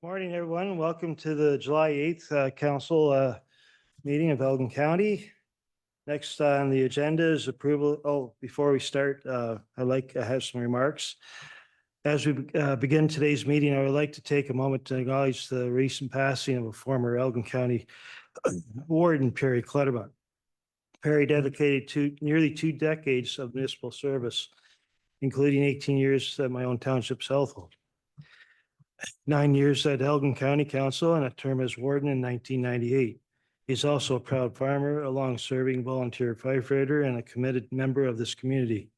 Morning, everyone. Welcome to the July 8th council meeting of Elgin County. Next on the agenda is approval. Oh, before we start, I have some remarks. As we begin today's meeting, I would like to take a moment to acknowledge the recent passing of a former Elgin County warden, Perry Clutterbuck. Perry dedicated nearly 2 decades of municipal service, including 18 years at my own township's household. 9 years at Elgin County Council and a term as warden in 1998. He's also a proud farmer, a long-serving volunteer firefighter, and a committed member of this community.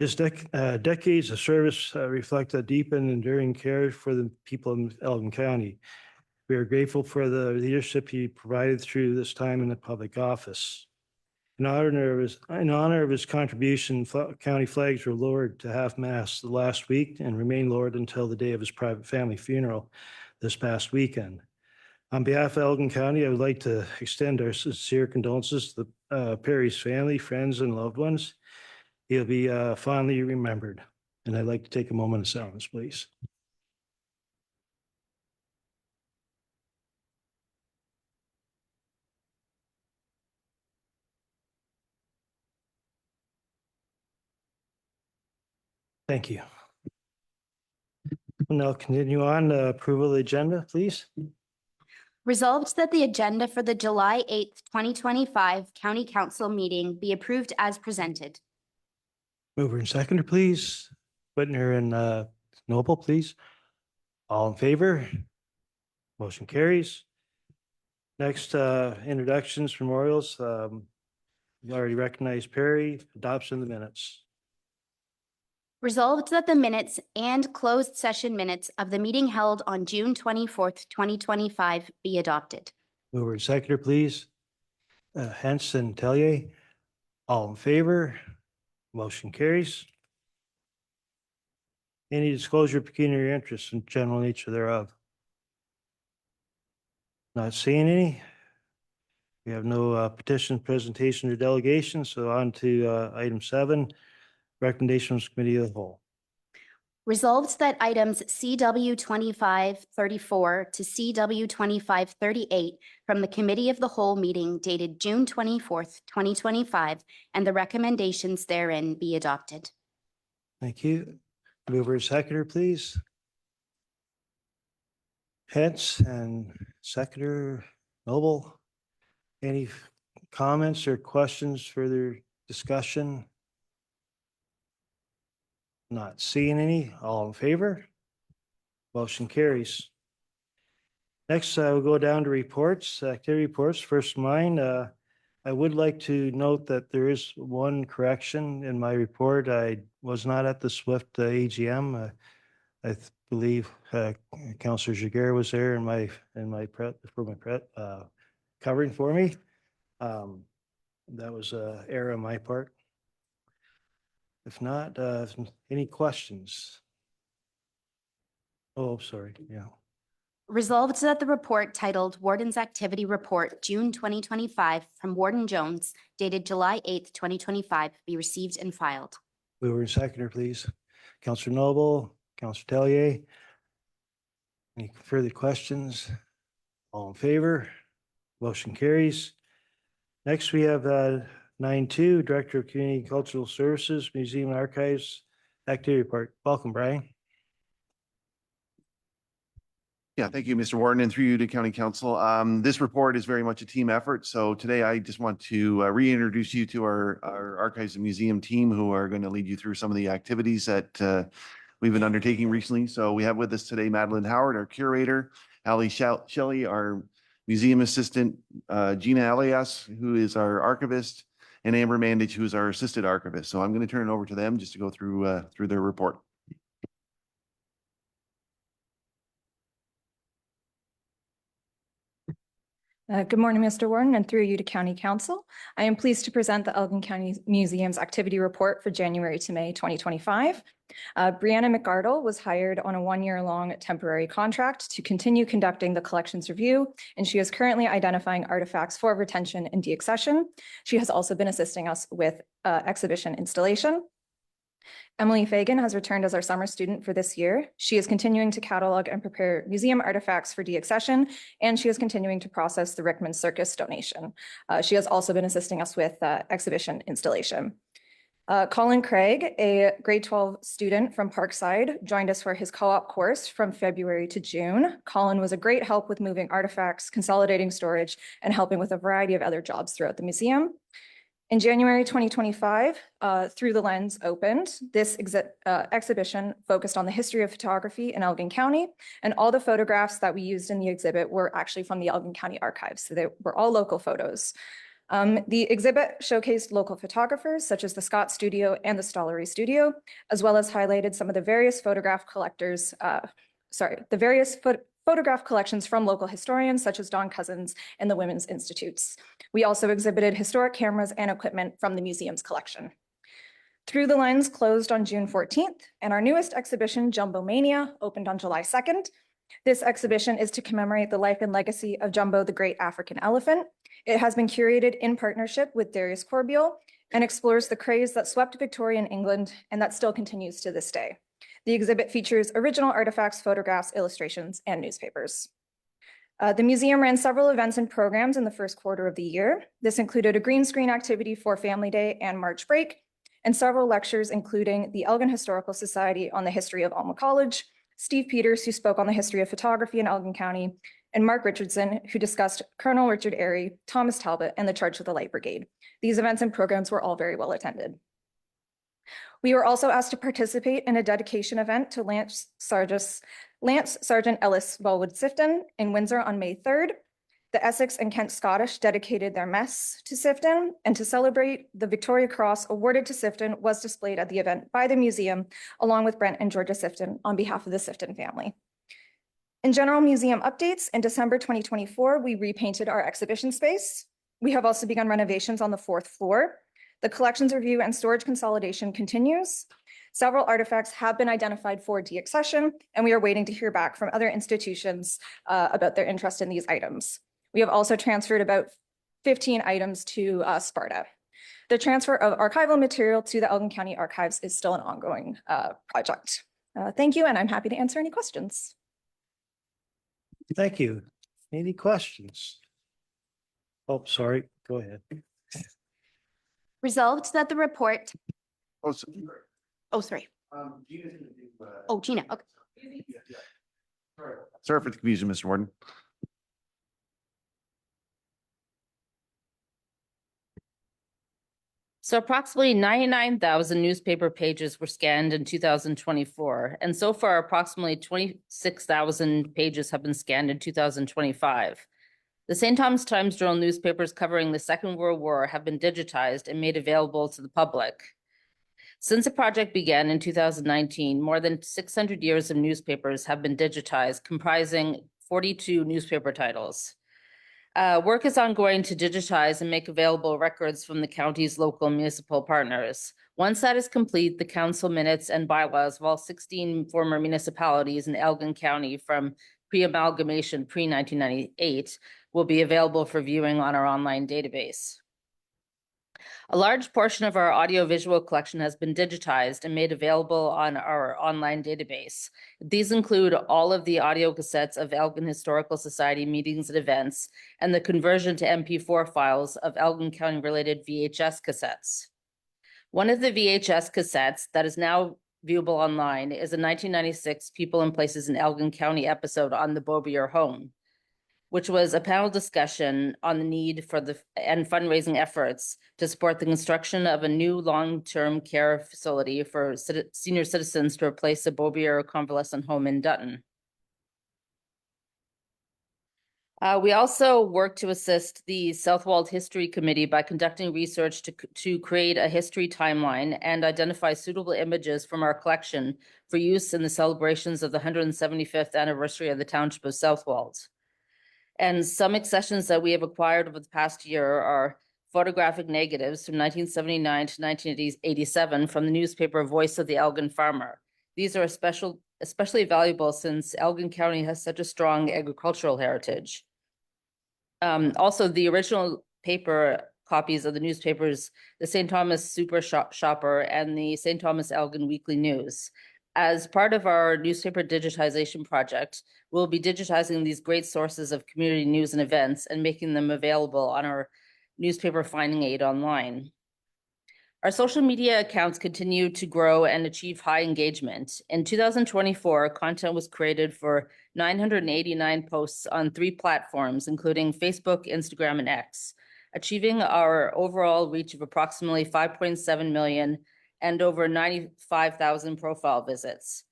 His decades of service reflect a deep and enduring care for the people of Elgin County. We are grateful for the leadership he provided through this time in the public office. In honor of his contribution, county flags were lowered to half-mast the last week and remain lowered until the day of his private family funeral this past weekend. On behalf of Elgin County, I would like to extend our sincere condolences to Perry's family, friends, and loved ones. He'll be fondly remembered. And I'd like to take a moment of silence, please. Thank you. We'll now continue on to approval of the agenda, please. Resolved that the agenda for the July 8th, 2025 County Council meeting be approved as presented. Mover and seconder, please. Whitner and Noble, please. All in favor? Motion carries. Next, introductions, memorials. You already recognized Perry. Adoption of the minutes. Resolved that the minutes and closed session minutes of the meeting held on June 24th, 2025 be adopted. Mover and seconder, please. Hens and Tellier. All in favor? Motion carries. Any disclosure of pecuniary interest and general nature thereof? Not seeing any. We have no petition, presentation, or delegation. So on to item 7, recommendations committee of the whole. Resolved that items CW 2534 to CW 2538 from the Committee of the Whole meeting dated June 24th, 2025, and the recommendations therein be adopted. Thank you. Mover and seconder, please. Hens and seconder Noble. Any comments or questions, further discussion? Not seeing any. All in favor? Motion carries. Next, we'll go down to reports, activity reports. First mine, I would like to note that there is one correction in my report. I was not at the SWIFT AGM. I believe Councillor Jaguar was there in my covering for me. That was an error on my part. If not, any questions? Oh, sorry. Yeah. Resolved that the report titled Warden's Activity Report, June 2025 from Warden Jones, dated July 8th, 2025, be received and filed. Mover and seconder, please. Councillor Noble, Councillor Tellier. Any further questions? All in favor? Motion carries. Next, we have 9.2, Director of Community and Cultural Services, Museum and Archives, Activity Report. Welcome, Brian. Yeah, thank you, Mr. Warden, and through you to County Council. This report is very much a team effort. So today I just want to reintroduce you to our Archives and Museum team who are going to lead you through some of the activities that we've been undertaking recently. So we have with us today Madeline Howard, our curator, Ali Shelley, our museum assistant, Gina Elias, who is our archivist, and Amber Mandich, who is our assistant archivist. So I'm going to turn it over to them just to go through their report. Good morning, Mr. Warden, and through you to County Council. I am pleased to present the Elgin County Museum's activity report for January to May 2025. Brianna McArdle was hired on a 1-year-long temporary contract to continue conducting the collections review, and she is currently identifying artifacts for retention and deaccession. She has also been assisting us with exhibition installation. Emily Fagan has returned as our summer student for this year. She is continuing to catalog and prepare museum artifacts for deaccession, and she is continuing to process the Rickman Circus donation. She has also been assisting us with exhibition installation. Colin Craig, a grade 12 student from Parkside, joined us for his co-op course from February to June. Colin was a great help with moving artifacts, consolidating storage, and helping with a variety of other jobs throughout the museum. In January 2025, Through the Lens opened. This exhibition focused on the history of photography in Elgin County, and all the photographs that we used in the exhibit were actually from the Elgin County Archives, so they were all local photos. The exhibit showcased local photographers such as the Scott Studio and the Stollery Studio, as well as highlighted some of the various photograph collectors, photograph collections from local historians such as Don Cousins and the Women's Institutes. We also exhibited historic cameras and equipment from the museum's collection. Through the Lens closed on June 14th, and our newest exhibition, Jumbo Mania, opened on July 2nd. This exhibition is to commemorate the life and legacy of Jumbo, the Great African Elephant. It has been curated in partnership with Darius Corbeil and explores the craze that swept Victorian England and that still continues to this day. The exhibit features original artifacts, photographs, illustrations, and newspapers. The museum ran several events and programs in the first quarter of the year. This included a green screen activity for Family Day and March break, and several lectures, including the Elgin Historical Society on the history of Alma College, Steve Peters, who spoke on the history of photography in Elgin County, and Mark Richardson, who discussed Colonel Richard Airy, Thomas Talbot, and the Charge of the Light Brigade. These events and programs were all very well attended. We were also asked to participate in a dedication event to Lance Sergeant Ellis Wellwood Sifton in Windsor on May 3rd. The Essex and Kent Scottish dedicated their mess to Sifton, and to celebrate, the Victoria Cross awarded to Sifton was displayed at the event by the museum, along with Brent and Georgia Sifton on behalf of the Sifton family. In general museum updates, in December 2024, we repainted our exhibition space. We have also begun renovations on the 4th floor. The collections review and storage consolidation continues. Several artifacts have been identified for deaccession, and we are waiting to hear back from other institutions about their interest in these items. We have also transferred about 15 items to Sparta. The transfer of archival material to the Elgin County Archives is still an ongoing project. Thank you, and I'm happy to answer any questions. Thank you. Any questions? Oh, sorry, go ahead. Resolved that the report, Oh, so- oh, sorry. Gina's gonna do, Oh, Gina, okay. Sorry for the confusion, Mr. Warden. So approximately 99,000 newspaper pages were scanned in 2024, and so far approximately 26,000 pages have been scanned in 2025. The St. Thomas Times-Journal newspapers covering the Second World War have been digitized and made available to the public. Since the project began in 2019, more than 600 years of newspapers have been digitized, comprising 42 newspaper titles. Work is ongoing to digitize and make available records from the county's local municipal partners. Once that is complete, the council minutes and bylaws of all 16 former municipalities in Elgin County from pre-amalgamation, pre-1998, will be available for viewing on our online database. A large portion of our audiovisual collection has been digitized and made available on our online database. These include all of the audio cassettes of Elgin Historical Society meetings and events, and the conversion to MP4 files of Elgin County-related VHS cassettes. One of the VHS cassettes that is now viewable online is a 1996 People and Places in Elgin County episode on the Beaubier home, which was a panel discussion on the need for and fundraising efforts to support the construction of a new long-term care facility for senior citizens to replace the Beaubier convalescent home in Dutton. We also work to assist the Southwold History Committee by conducting research to create a history timeline and identify suitable images from our collection for use in the celebrations of the 175th anniversary of the Township of Southwold. And some accessions that we have acquired over the past year are photographic negatives from 1979 to 1987 from the newspaper Voice of the Elgin Farmer. These are especially valuable since Elgin County has such a strong agricultural heritage. Also, the original paper copies of the newspapers, the St. Thomas Super Shopper and the St. Thomas Elgin Weekly News. As part of our newspaper digitization project, we'll be digitizing these great sources of community news and events and making them available on our newspaper finding aid online. Our social media accounts continue to grow and achieve high engagement. In 2024, content was created for 989 posts on 3 platforms, including Facebook, Instagram, and X, achieving our overall reach of approximately 5.7 million and over 95,000 profile visits.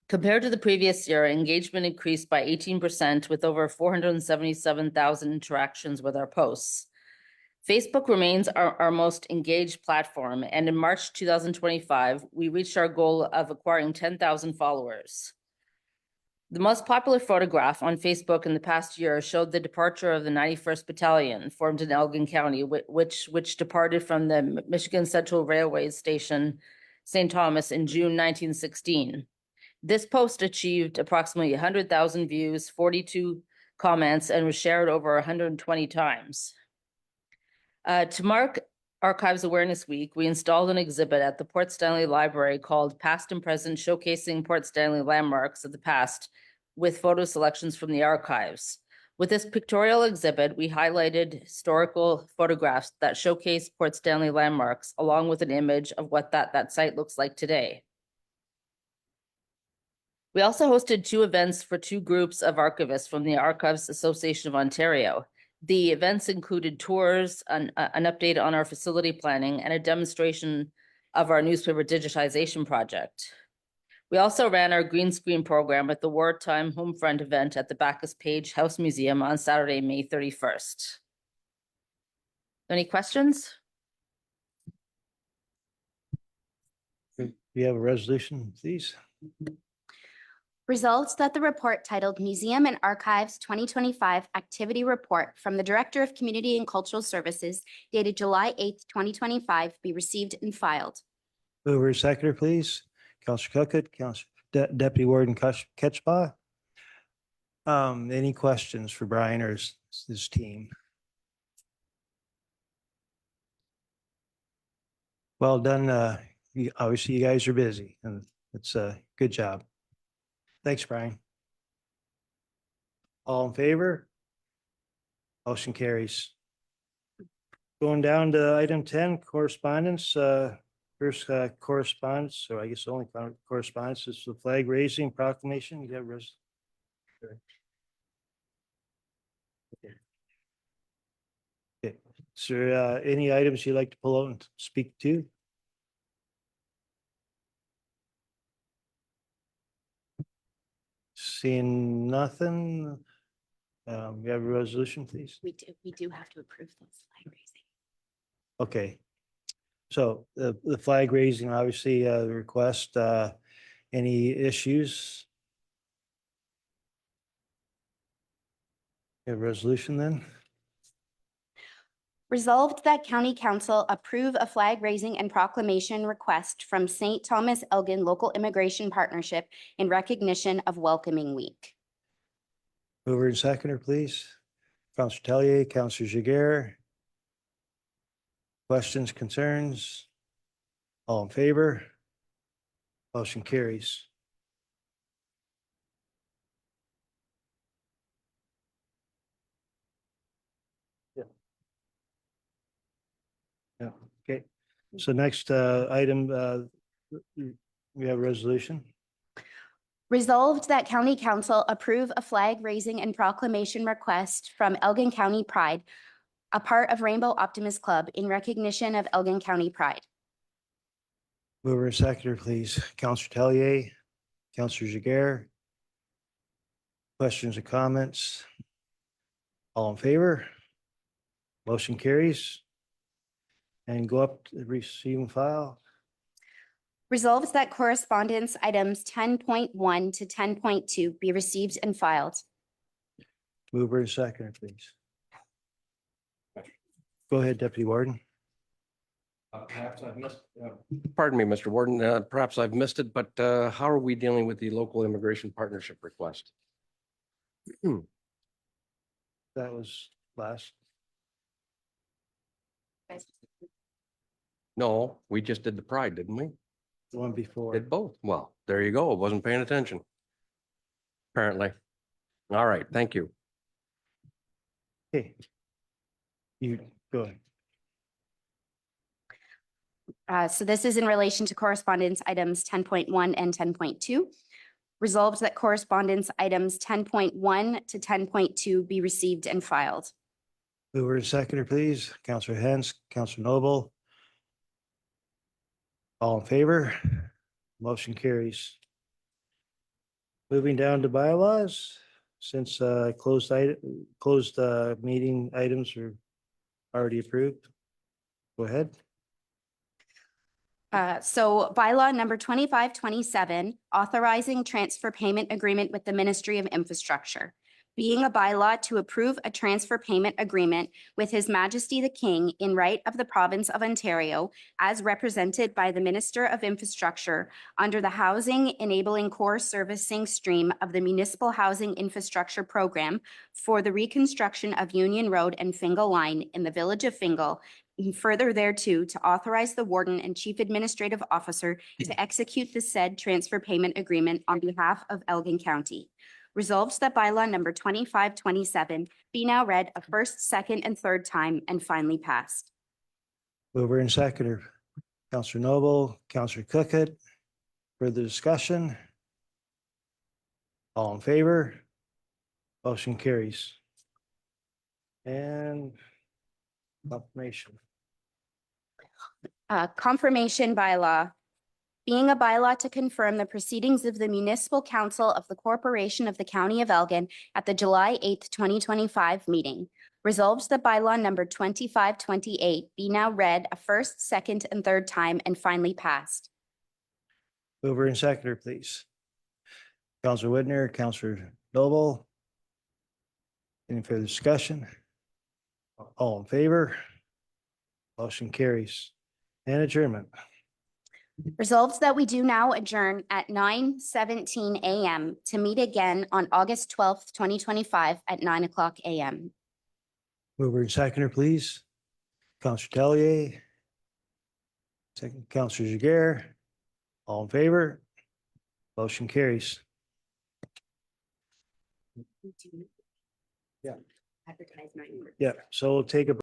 Compared to the previous year, engagement increased by 18% with over 477,000 interactions with our posts. Facebook remains our most engaged platform, and in March 2025, we reached our goal of acquiring 10,000 followers. The most popular photograph on Facebook in the past year showed the departure of the 91st Battalion, formed in Elgin County, which departed from the Michigan Central Railway Station, St. Thomas, in June 1916. This post achieved approximately 100,000 views, 42 comments, and was shared over 120 times. To mark Archives Awareness Week, we installed an exhibit at the Port Stanley Library called Past and Present, Showcasing Port Stanley Landmarks of the Past, with photo selections from the archives. With this pictorial exhibit, we highlighted historical photographs that showcase Port Stanley landmarks, along with an image of what that site looks like today. We also hosted 2 events for 2 groups of archivists from the Archives Association of Ontario. The events included tours, an update on our facility planning, and a demonstration of our newspaper digitization project. We also ran our green screen program at the Wartime Homefront event at the Bacchus Page House Museum on Saturday, May 31st. Any questions? We have a resolution, please. Resolved that the report titled Museum and Archives 2025 Activity Report from the Director of Community and Cultural Services dated July 8th, 2025 be received and filed. Mover and seconder, please. Counselor Cookett, Counselor Deputy Warden Ketchba. Any questions for Brian or his team? Well done. Obviously, you guys are busy, and it's a good job. Thanks, Brian. All in favor? Motion carries. Going down to item 10, correspondence. First correspondence, so I guess the only correspondence is the flag raising proclamation. You have Okay. Is there any items you'd like to pull out and speak to? Seeing nothing. We have a resolution, please. We do have to approve this flag raising. Okay. So the flag raising, obviously, the request, any issues? A resolution then? Resolved that County Council approve a flag raising and proclamation request from St. Thomas Elgin Local Immigration Partnership in recognition of Welcoming Week. Mover and seconder, please. Counselor Tellier, Counselor Jiguer. Questions, concerns? All in favor? Motion carries. Yeah, okay. So next item, we have a resolution. Resolved that County Council approve a flag raising and proclamation request from Elgin County Pride, a part of Rainbow Optimist Club, in recognition of Elgin County Pride. Mover and seconder, please. Counselor Tellier, Counselor Jiguer. Questions or comments? All in favor? Motion carries. And go up to receive and file. Resolves that correspondence items 10.1 to 10.2 be received and filed. Mover and seconder, please. Go ahead, Deputy Warden. Perhaps I've missed, pardon me, Mr. Warden, perhaps I've missed it, but how are we dealing with the local immigration partnership request? That was last. No, we just did the Pride, didn't we? The one before. Did both. Well, there you go. I wasn't paying attention. Apparently. All right, thank you. Okay. You go ahead. So this is in relation to correspondence items 10.1 and 10.2. Resolved that correspondence items 10.1 to 10.2 be received and filed. Mover and seconder, please. Counselor Hens, Counselor Noble. All in favor? Motion carries. Moving down to bylaws, since closed meeting items are already approved. Go ahead. So bylaw number 2527, authorizing transfer payment agreement with the Ministry of Infrastructure. Being a bylaw to approve a transfer payment agreement with His Majesty the King in right of the province of Ontario as represented by the Minister of Infrastructure under the Housing Enabling Core Servicing Stream of the Municipal Housing Infrastructure Program for the reconstruction of Union Road and Fingal Line in the Village of Fingal, and further thereto to authorize the Warden and Chief Administrative Officer to execute the said transfer payment agreement on behalf of Elgin County. Resolves that bylaw number 2527 be now read a first, second, and third time and finally passed. Mover and seconder, Counselor Noble, Counselor Cookit. Further discussion? All in favor? Motion carries. And confirmation. Confirmation bylaw. Being a bylaw to confirm the proceedings of the Municipal Council of the Corporation of the County of Elgin at the July 8th, 2025 meeting. Resolves that bylaw number 2528 be now read a first, second, and third time and finally passed. Mover and seconder, please. Counselor Whitner, Counselor Noble. Any further discussion? All in favor? Motion carries. And adjournment. Resolves that we do now adjourn at 9:17 a.m. to meet again on August 12th, 2025 at 9:00 a.m. Mover and seconder, please. Counselor Tellier. Second, Counselor Jiguer. All in favor? Motion carries. Yeah. Advertise 9. Yeah, so we'll take a